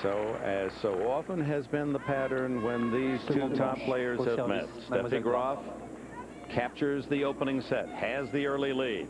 So, as so often has been the pattern when these two top players have met, Steffi Graf captures the opening set, has the early lead.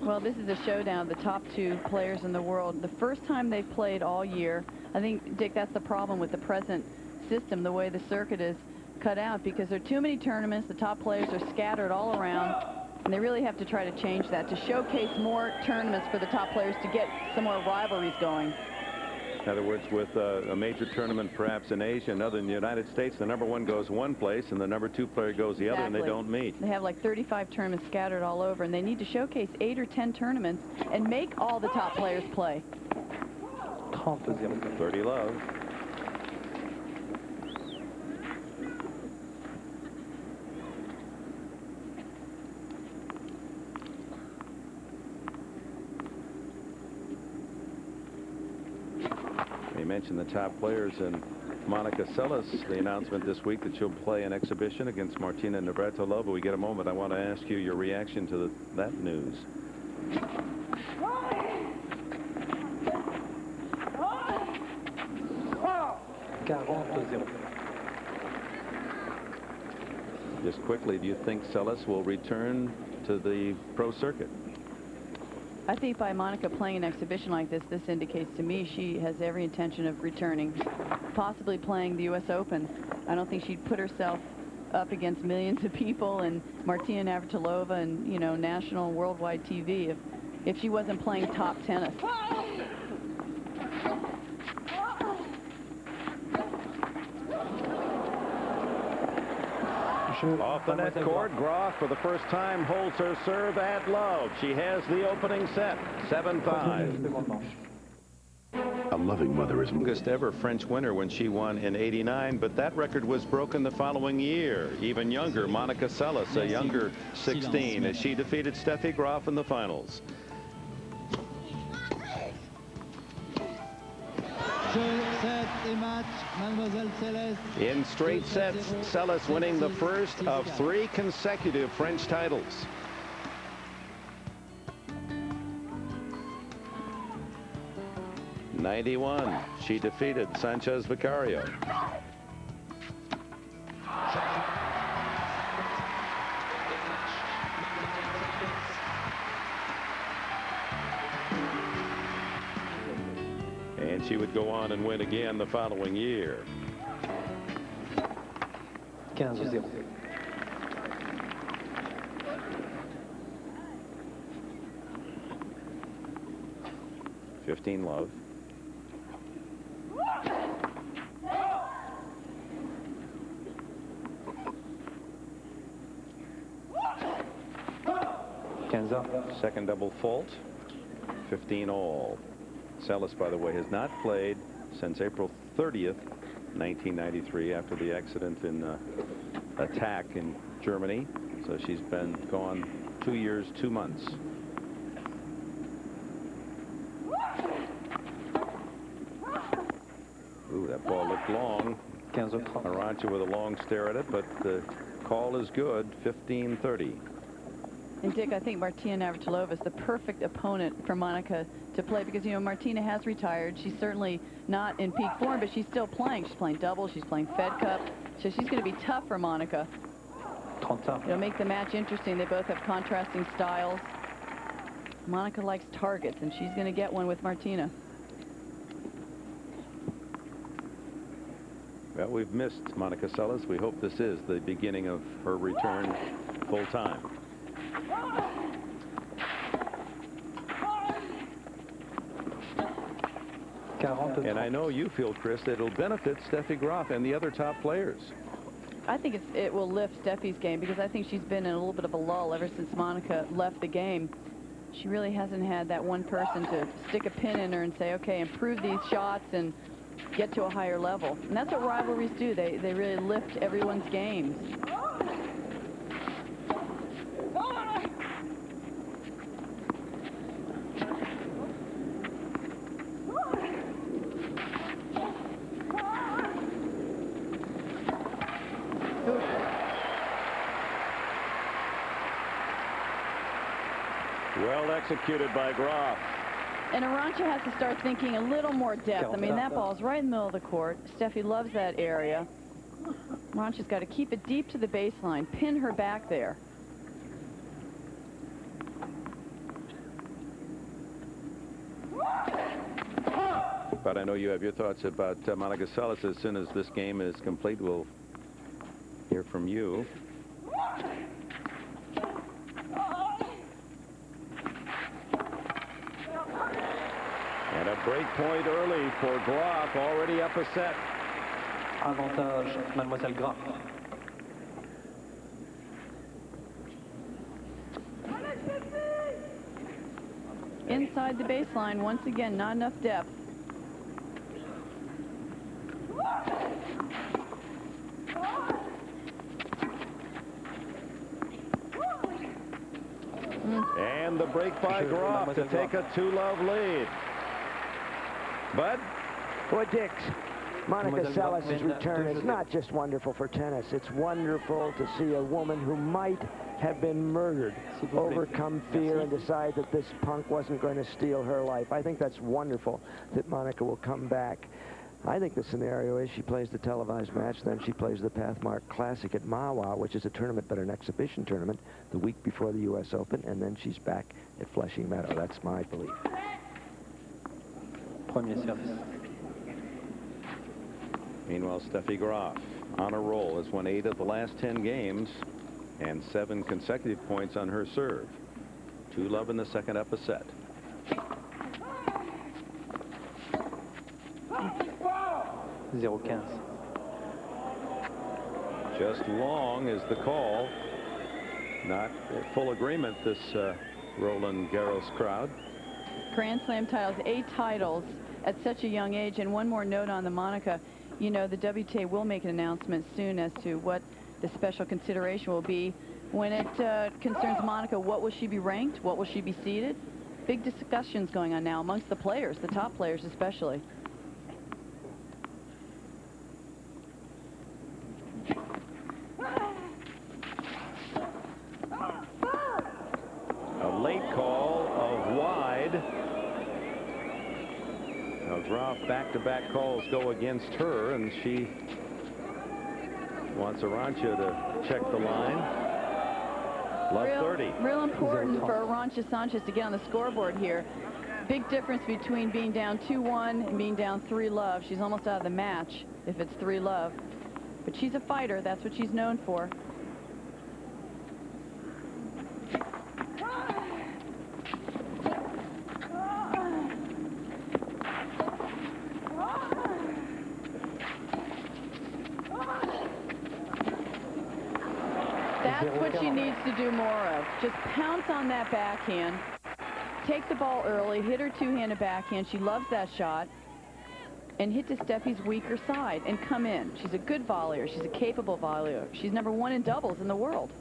Well, this is a showdown of the top two players in the world. The first time they've played all year. I think, Dick, that's the problem with the present system, the way the circuit is cut out, because there are too many tournaments. The top players are scattered all around, and they really have to try to change that to showcase more tournaments for the top players to get some more rivalries going. In other words, with a major tournament perhaps in Asia and other in the United States, the number one goes one place and the number two player goes the other, and they don't meet. They have like 35 tournaments scattered all over, and they need to showcase 8 or 10 tournaments and make all the top players play. 30 love. We mentioned the top players, and Monica Seles, the announcement this week that she'll play an exhibition against Martina Navratilova. We get a moment. I want to ask you your reaction to that news. Just quickly, do you think Seles will return to the pro circuit? I think by Monica playing an exhibition like this, this indicates to me she has every intention of returning, possibly playing the U.S. Open. I don't think she'd put herself up against millions of people and Martina Navratilova and, you know, national worldwide TV if she wasn't playing top tennis. Off the net court, Graf for the first time holds her serve at love. She has the opening set, 7-5. A loving mother is Youngest ever French winner when she won in '89, but that record was broken the following year. Even younger, Monica Seles, a younger 16, as she defeated Steffi Graf in the finals. In straight sets, Seles winning the first of 3 consecutive French titles. '91, she defeated Sanchez-Vicario. And she would go on and win again the following year. 15-0. 15 love. Second double fault. 15 all. Seles, by the way, has not played since April 30th, 1993, after the accident in attack in Germany. So she's been gone 2 years, 2 months. Ooh, that ball looked long. Arantxa with a long stare at it, but the call is good, 15-30. And Dick, I think Martina Navratilova is the perfect opponent for Monica to play because, you know, Martina has retired. She's certainly not in peak form, but she's still playing. She's playing doubles. She's playing Fed Cup. So she's going to be tough for Monica. It'll make the match interesting. They both have contrasting styles. Monica likes targets, and she's going to get one with Martina. Well, we've missed Monica Seles. We hope this is the beginning of her return full time. And I know you feel, Chris, that it'll benefit Steffi Graf and the other top players. I think it will lift Steffi's game because I think she's been in a little bit of a lull ever since Monica left the game. She really hasn't had that one person to stick a pin in her and say, okay, improve these shots and get to a higher level. And that's what rivalries do. They really lift everyone's games. Well executed by Graf. And Arantxa has to start thinking a little more depth. I mean, that ball's right in the middle of the court. Steffi loves that area. Arantxa's got to keep it deep to the baseline, pin her back there. But I know you have your thoughts about Monica Seles. As soon as this game is complete, we'll hear from you. And a break point early for Graf, already up a set. Avantage, Mademoiselle Graf. Inside the baseline, once again, not enough depth. And the break by Graf to take a 2-love lead. But Boy, Dix, Monica Seles' return is not just wonderful for tennis. It's wonderful to see a woman who might have been murdered overcome fear and decide that this punk wasn't going to steal her life. I think that's wonderful that Monica will come back. I think the scenario is she plays the televised match, then she plays the Pathmark Classic at Mahwah, which is a tournament but an exhibition tournament, the week before the U.S. Open, and then she's back at Flushing Meadow. That's my belief. Premier service. meanwhile, Steffi Graf on a roll, has won 8 of the last 10 games and 7 consecutive points on her serve. 2-love in the second up a set. Just long is the call. Not full agreement, this Roland Garros crowd. Grand Slam titles, 8 titles at such a young age. And one more note on the Monica. You know, the WTA will make an announcement soon as to what the special consideration will be. When it concerns Monica, what will she be ranked? What will she be seeded? Big discussions going on now amongst the players, the top players especially. A late call of wide. Now Graf back-to-back calls go against her, and she wants Arantxa to check the line. Love 30. Real important for Arantxa Sanchez to get on the scoreboard here. Big difference between being down 2-1 and being down 3-love. She's almost out of the match if it's 3-love. But she's a fighter. That's what she's known for. That's what she needs to do more of. Just pounce on that backhand. Take the ball early. Hit her two-handed backhand. She loves that shot. And hit to Steffi's weaker side and come in. She's a good volleyer. She's a capable volleyer. She's #1 in doubles in the world.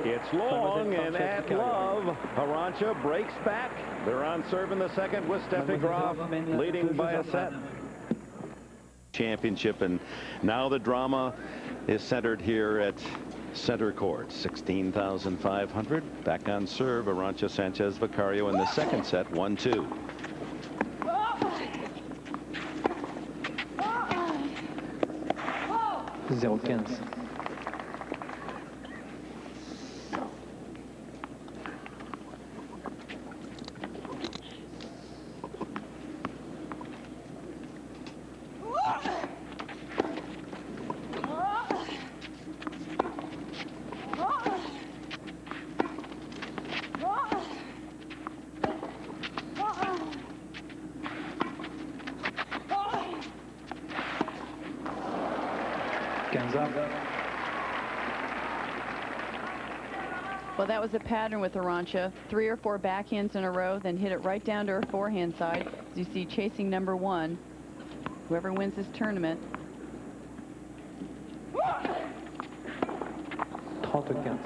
It's long and at love. Arantxa breaks back. They're on serve in the second with Steffi Graf leading by a set. Championship, and now the drama is centered here at center court. 16,500. Back on serve, Arantxa Sanchez-Vicario in the second set, 1-2. Well, that was a pattern with Arantxa. 3 or 4 backhands in a row, then hit it right down to her forehand side. As you see, chasing #1. Whoever wins this tournament. 35.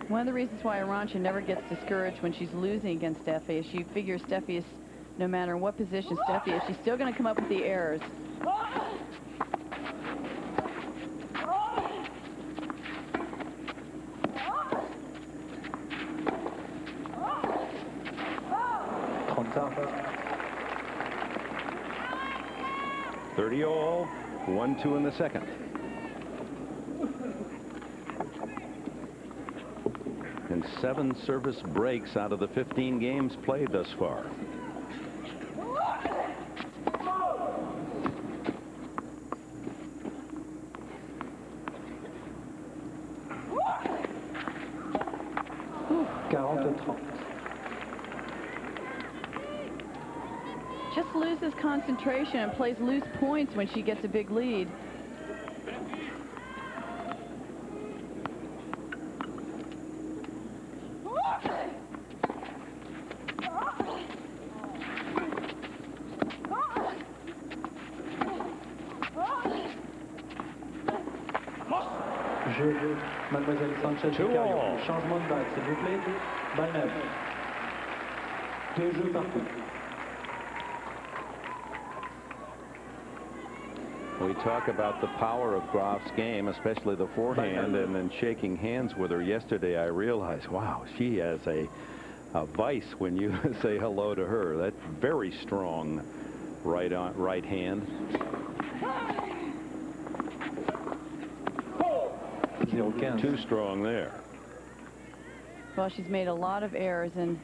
One of the reasons why Arantxa never gets discouraged when she's losing against Steffi is she figures Steffi is, no matter in what position Steffi is, she's still going to come up with the errors. Thirty all, 1-2 in the second. And 7 service breaks out of the 15 games played thus far. Just loses concentration and plays loose points when she gets a big lead. Jeu, Mademoiselle Sanchez-Vicario. Changement de balle, s'il vous plaît. Balle neuve. 2 jeux partout. We talk about the power of Graf's game, especially the forehand, and then shaking hands with her yesterday, I realized, wow, she has a vice when you say hello to her. That's very strong right hand. Too strong there. Well, she's made a lot of errors, and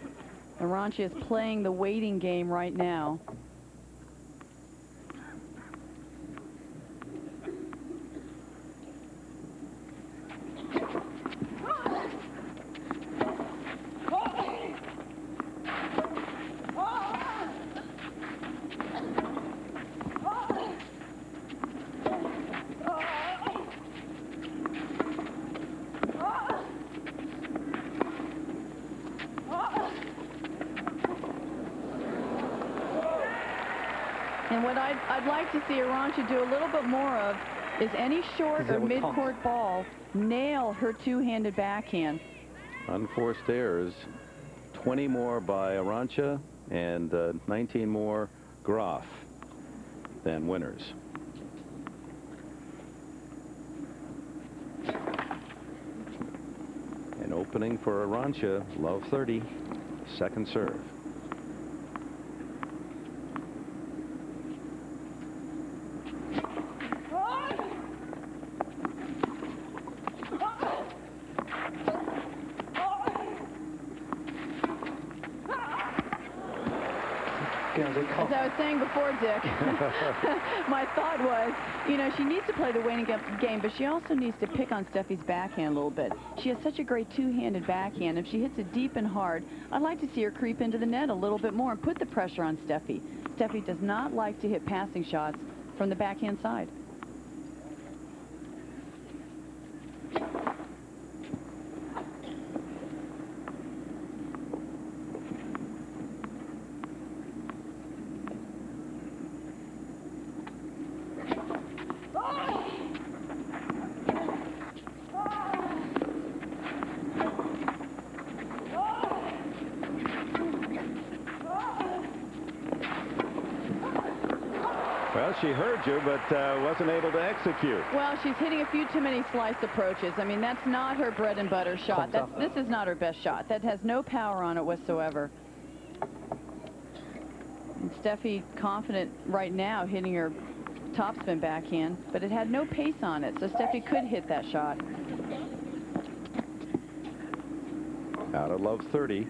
Arantxa is playing the waiting game right now. And what I'd like to see Arantxa do a little bit more of is any short or mid-court ball nail her two-handed backhand. Unforced errors, 20 more by Arantxa and 19 more Graf than winners. An opening for Arantxa, love 30, second serve. As I was saying before, Dick, my thought was, you know, she needs to play the waiting game, but she also needs to pick on Steffi's backhand a little bit. She has such a great two-handed backhand. If she hits it deep and hard, I'd like to see her creep into the net a little bit more and put the pressure on Steffi. Steffi does not like to hit passing shots from the backhand side. Well, she heard you, but wasn't able to execute. Well, she's hitting a few too many slice approaches. I mean, that's not her bread and butter shot. This is not her best shot. That has no power on it whatsoever. And Steffi confident right now hitting her topspin backhand, but it had no pace on it, so Steffi could hit that shot. Out of love 30.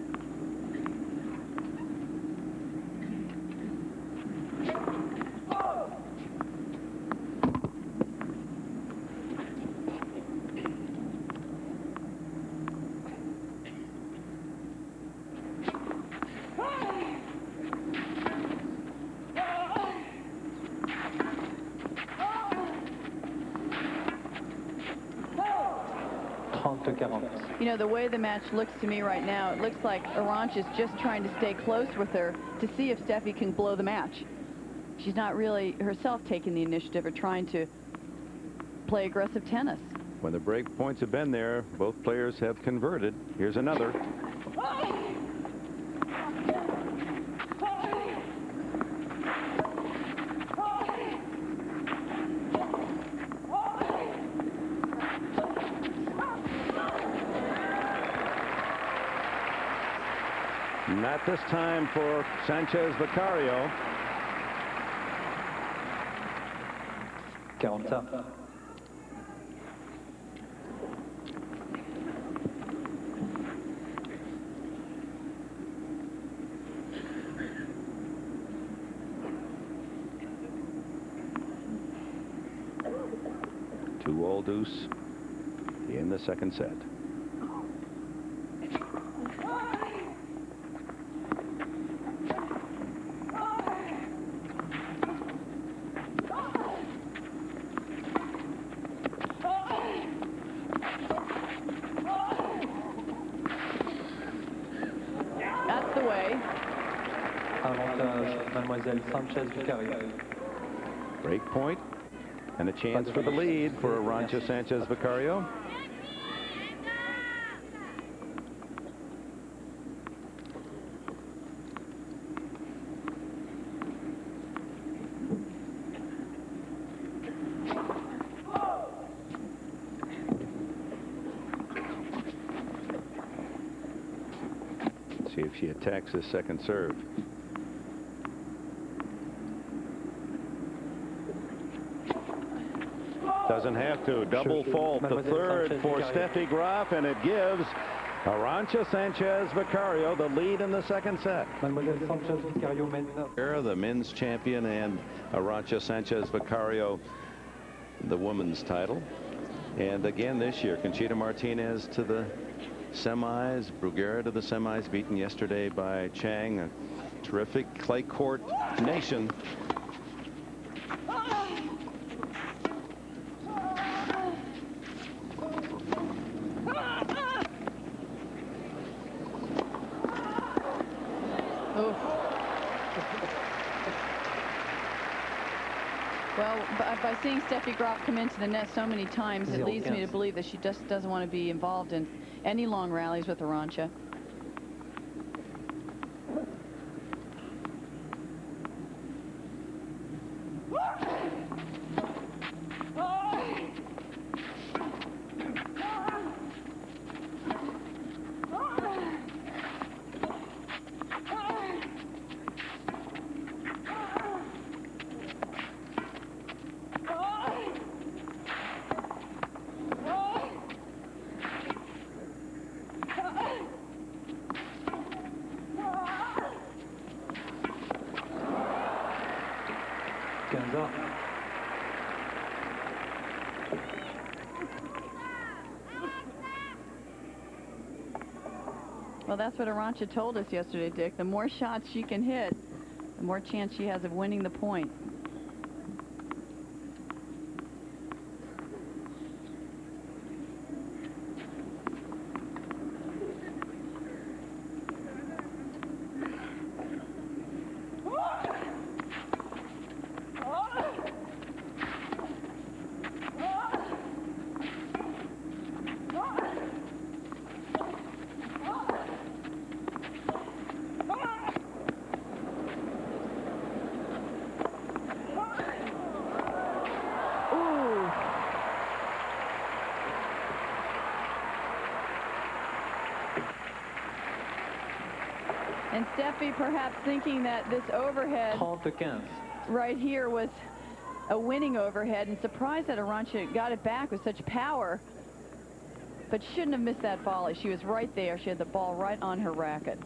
You know, the way the match looks to me right now, it looks like Arantxa is just trying to stay close with her to see if Steffi can blow the match. She's not really herself taking the initiative or trying to play aggressive tennis. When the break points have been there, both players have converted. Here's another. Not this time for Sanchez-Vicario. 40. Two all deuce in the second set. That's the way. Avantage, Mademoiselle Sanchez-Vicario. Break point and a chance for the lead for Arantxa Sanchez-Vicario. See if she attacks his second serve. Doesn't have to. Double fault. The third for Steffi Graf, and it gives Arantxa Sanchez-Vicario the lead in the second set. Mademoiselle Sanchez-Vicario maintenant. The men's champion, and Arantxa Sanchez-Vicario the women's title. And again this year, Conchita Martinez to the semis, Bruguera to the semis, beaten yesterday by Chang, a terrific clay court nation. Well, by seeing Steffi Graf come into the net so many times, it leads me to believe that she just doesn't want to be involved in any long rallies with Arantxa. Well, that's what Arantxa told us yesterday, Dick. The more shots she can hit, the more chance she has of winning the point. And Steffi perhaps thinking that this overhead 30-15. right here was a winning overhead, and surprised that Arantxa got it back with such power. But shouldn't have missed that volley. She was right there. She had the ball right on her racket.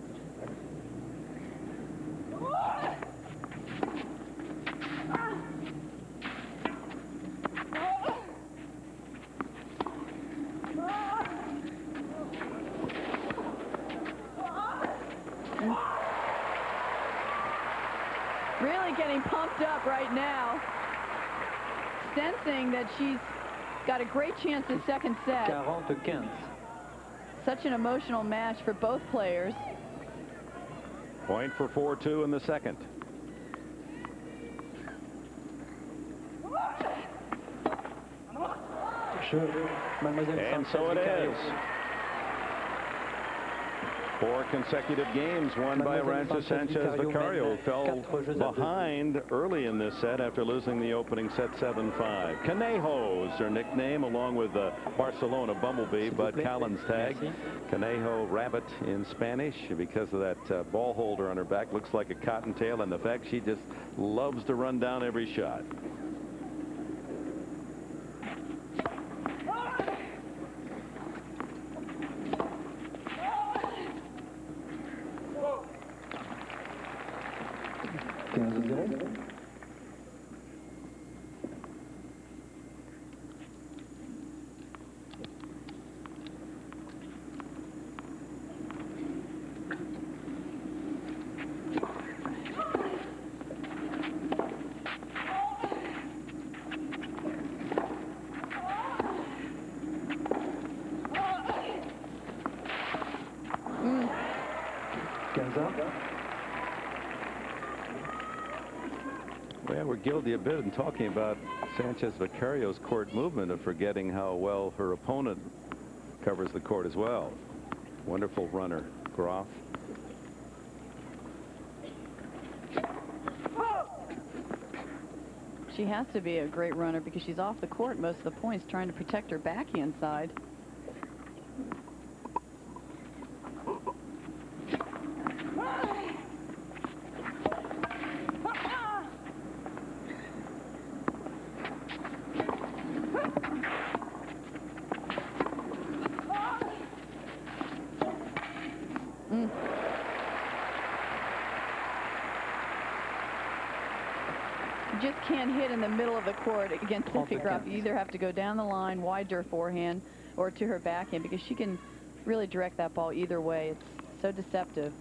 Really getting pumped up right now, sensing that she's got a great chance in second set. 40-15. Such an emotional match for both players. Point for 4-2 in the second. Mademoiselle And so it Sanchez-Vicario. is. 4 consecutive games won by Mademoiselle Arantxa Sanchez-Vicario, who fell 4 jeux à 2. behind early in this set after losing the opening set 7-5. Conejo is her nickname, along with Barcelona Bumblebee, Bud Collins tag. Conejo Rabbit in Spanish, because of that ball holder on her back. Looks like a cottontail, and the fact she just loves to run down every shot. Well, we're guilty a bit in talking about Sanchez-Vicario's court movement of forgetting how well her opponent covers the court as well. Wonderful runner, Graf. She has to be a great runner because she's off the court most of the points, trying to protect her backhand side. You just can't hit in the middle of the court against Steffi Graf. You either have to go down the line, wide to her forehand, or to her backhand, because she can really direct that ball either way. It's so deceptive.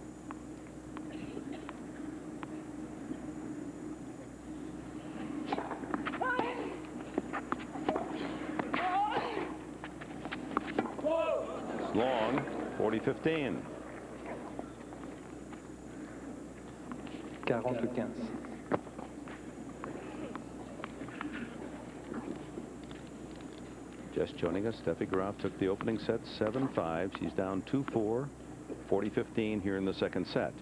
It's long, 40-15. 40-15. Just joining us, Steffi Graf took the opening set 7-5. She's down 2-4, 40-15 here in the second set.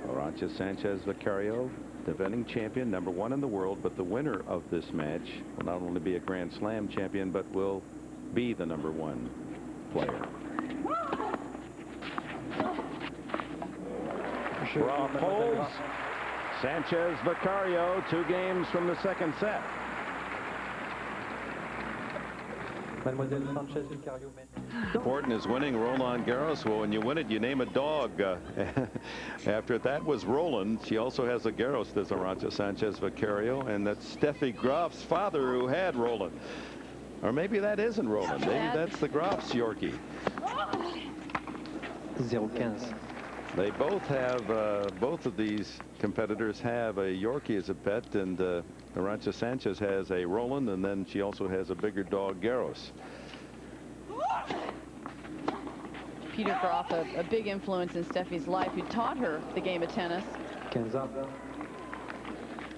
Arantxa Sanchez-Vicario, defending champion, #1 in the world, but the winner of this match will not only be a Grand Slam champion, but will be the #1 player. Graf holds. Sanchez-Vicario 2 games from the second set. Mademoiselle Sanchez-Vicario. Important is winning Roland Garros. Well, when you win it, you name a dog. After that was Roland. She also has a Garros, does Arantxa Sanchez-Vicario, and that's Steffi Graf's father who had Roland. Or maybe that isn't Roland. Maybe that's the Graf's Yorkie. 0-15. They both have, both of these competitors have a Yorkie as a pet, and Arantxa Sanchez has a Roland, and then she also has a bigger dog, Garros. Peter Graf, a big influence in Steffi's life, who taught her the game of tennis. 15.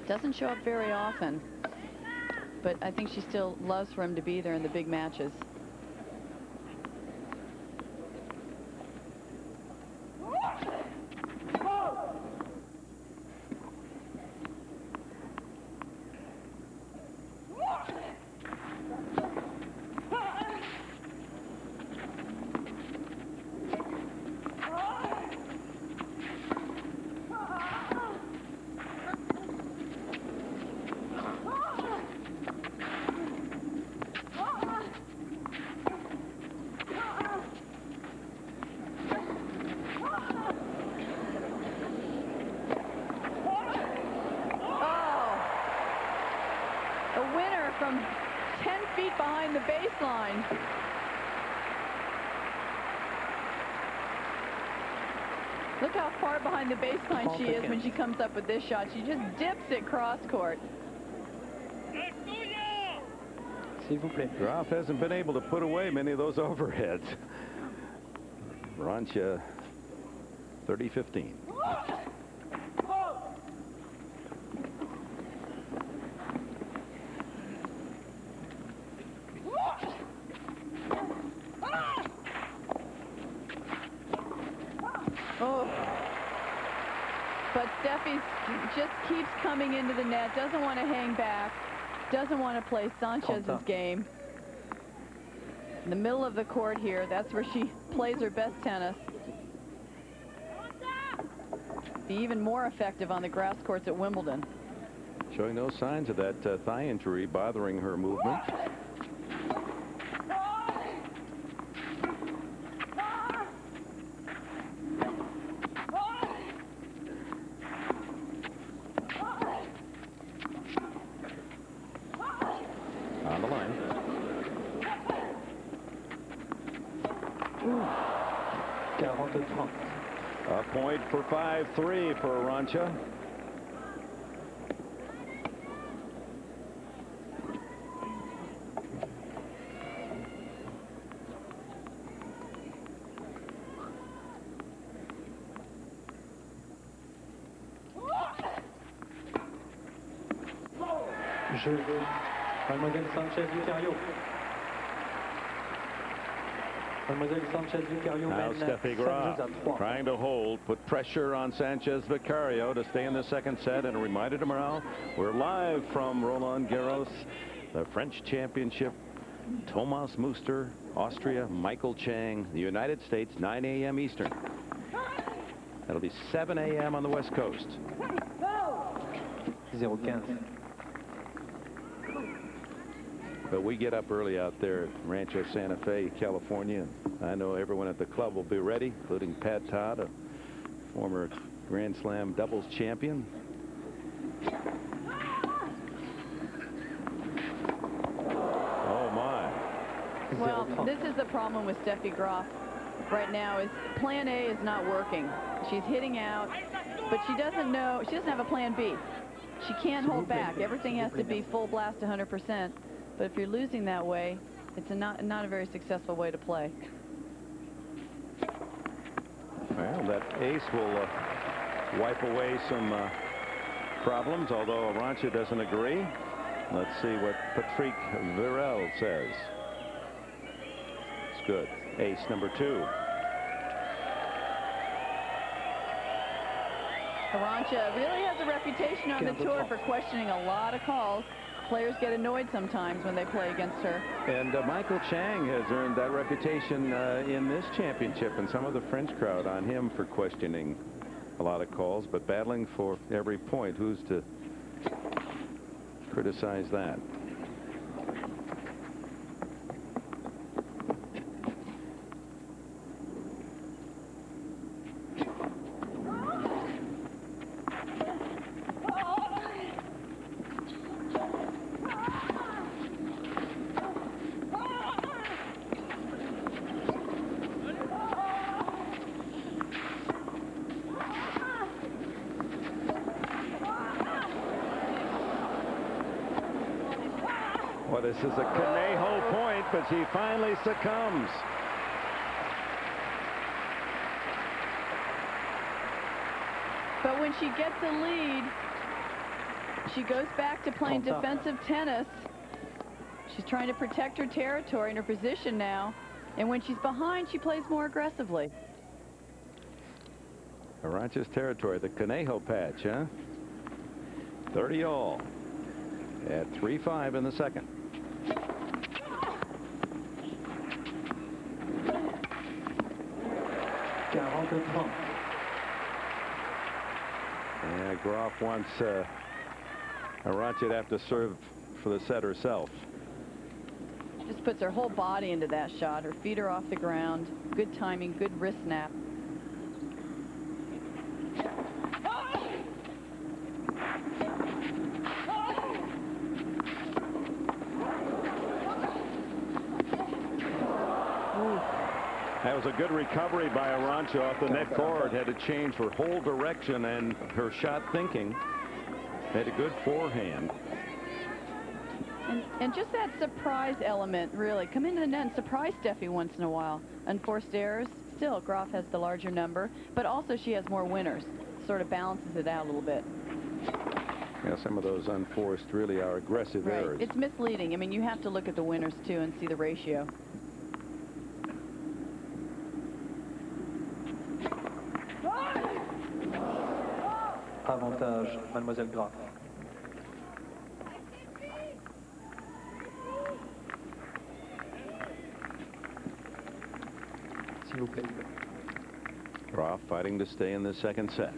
Doesn't show up very often, but I think she still loves for him to be there in the big matches. From 10 feet behind the baseline. Look how far behind the baseline she is when she comes up with this shot. She just dips it cross court. S'il vous plaît. Graf hasn't been able to put away many of those overheads. Arantxa 30-15. But Steffi just keeps coming into the net, doesn't want to hang back, doesn't want to play Sanchez's game. In the middle of the court here, that's where she plays her best tennis. Be even more effective on the grass courts at Wimbledon. Showing no signs of that thigh injury bothering her movement. On the line. A point for 5-3 for Arantxa. Jeu. Mademoiselle Sanchez-Vicario. Mademoiselle Sanchez-Vicario. Now Steffi Graf trying to hold, put pressure on Sanchez-Vicario to stay in the second set. And a reminder to morale, we're live from Roland Garros, the French Championship. Thomas Muster, Austria, Michael Chang, the United States, 9 a.m. Eastern. That'll be 7 a.m. on the West Coast. 0-15. But we get up early out there at Rancho Santa Fe, California. I know everyone at the club will be ready, including Pat Todd, a former Grand Slam doubles champion. Oh, my. Well, this is the problem with Steffi Graf right now is plan A is not working. She's hitting out, but she doesn't know, she doesn't have a plan B. She can't hold back. Everything has to be full blast 100%. But if you're losing that way, it's not a very successful way to play. Well, that ace will wipe away some problems, although Arantxa doesn't agree. Let's see what Patrick Virel says. It's good. Ace number 2. Arantxa really has a reputation on the tour for questioning a lot of calls. Players get annoyed sometimes when they play against her. And Michael Chang has earned that reputation in this championship, and some of the French crowd on him for questioning a lot of calls, but battling for every point. Who's to criticize that? Well, this is a Conejo point, but she finally succumbs. But when she gets a lead, she goes back to playing defensive tennis. She's trying to protect her territory and her position now. And when she's behind, she plays more aggressively. Arantxa's territory, the Conejo patch, huh? 30 all at 3-5 in the second. Yeah, Graf wants Arantxa to have to serve for the set herself. Just puts her whole body into that shot. Her feet are off the ground. Good timing, good wrist snap. That was a good recovery by Arantxa off the net cord. Had to change her whole direction and her shot thinking. Had a good forehand. And just that surprise element, really. Come into the net and surprise Steffi once in a while. Unforced errors. Still, Graf has the larger number, but also she has more winners. Sort of balances it out a little bit. Yeah, some of those unforced really are aggressive errors. It's misleading. I mean, you have to look at the winners, too, and see the ratio. Avantage, Mademoiselle Graf. S'il vous plaît. Graf fighting to stay in the second set.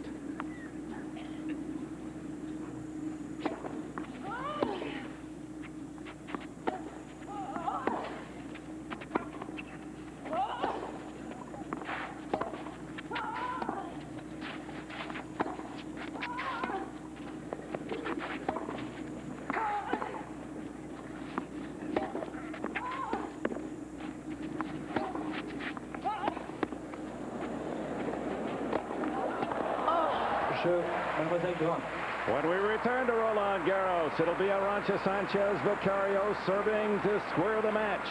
Mademoiselle Graf. When we return to Roland Garros, it'll be Arantxa Sanchez-Vicario serving to square the match.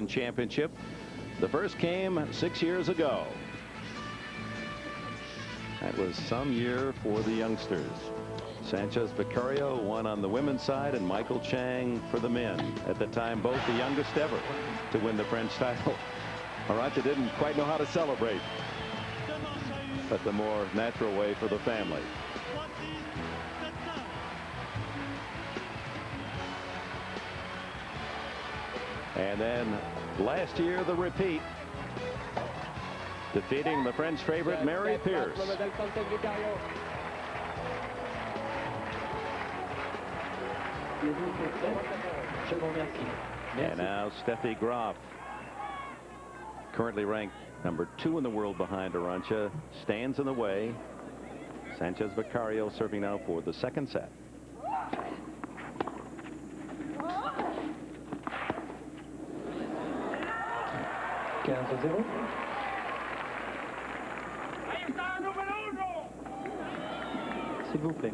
Championship. The first came 6 years ago. That was some year for the youngsters. Sanchez-Vicario won on the women's side and Michael Chang for the men. At the time, both the youngest ever to win the French title. Arantxa didn't quite know how to celebrate, but the more natural way for the family. And then last year, the repeat, defeating the French favorite Mary Pierce. And now Steffi Graf, currently ranked number 2 in the world behind Arantxa, stands in the way. Sanchez-Vicario serving now for the second set. S'il vous plaît.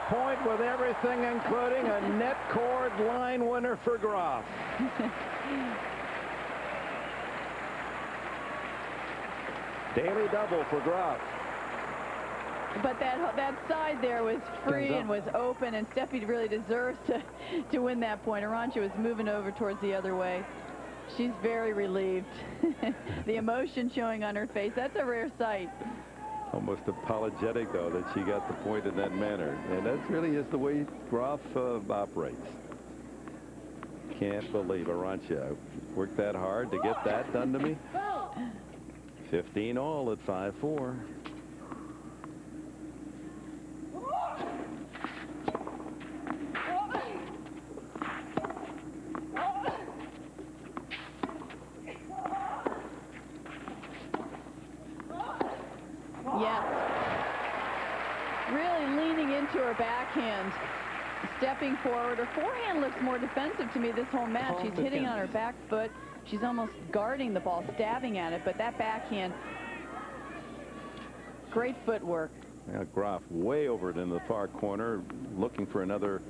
Point with everything, including a net cord line winner for Graf. Daily double for Graf. But that side there was free and was open, and Steffi really deserves to win that point. Arantxa was moving over towards the other way. She's very relieved. The emotion showing on her face. That's a rare sight. Almost apologetic, though, that she got the point in that manner. And that really is the way Graf operates. Can't believe Arantxa worked that hard to get that done to me. 15 all at 5-4. Yes. Really leaning into her backhand, stepping forward. Her forehand looks more defensive to me this whole match. She's hitting on her back foot. She's almost guarding the ball, stabbing at it, but that backhand, great footwork. Now Graf way over it in the far corner, looking for another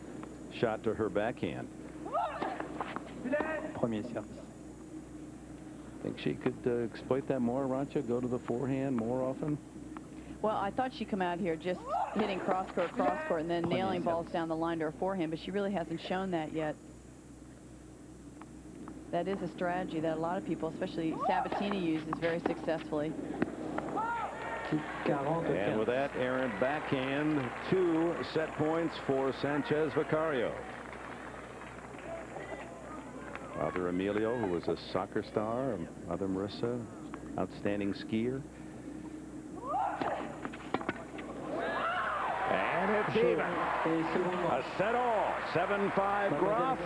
shot to her backhand. Premier service. Think she could exploit that more, Arantxa? Go to the forehand more often? Well, I thought she'd come out here just hitting cross-court, and then nailing balls down the line to her forehand, but she really hasn't shown that yet. That is a strategy that a lot of people, especially Sabatini, uses very successfully. And with that errant backhand, 2 set points for Sanchez-Vicario. Father Emilio, who was a soccer star, Mother Marissa, outstanding skier. And it's even. A set all. 7-5 Graf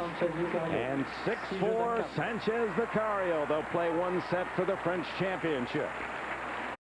and 6-4 Sanchez-Vicario. They'll play 1 set for the French championship.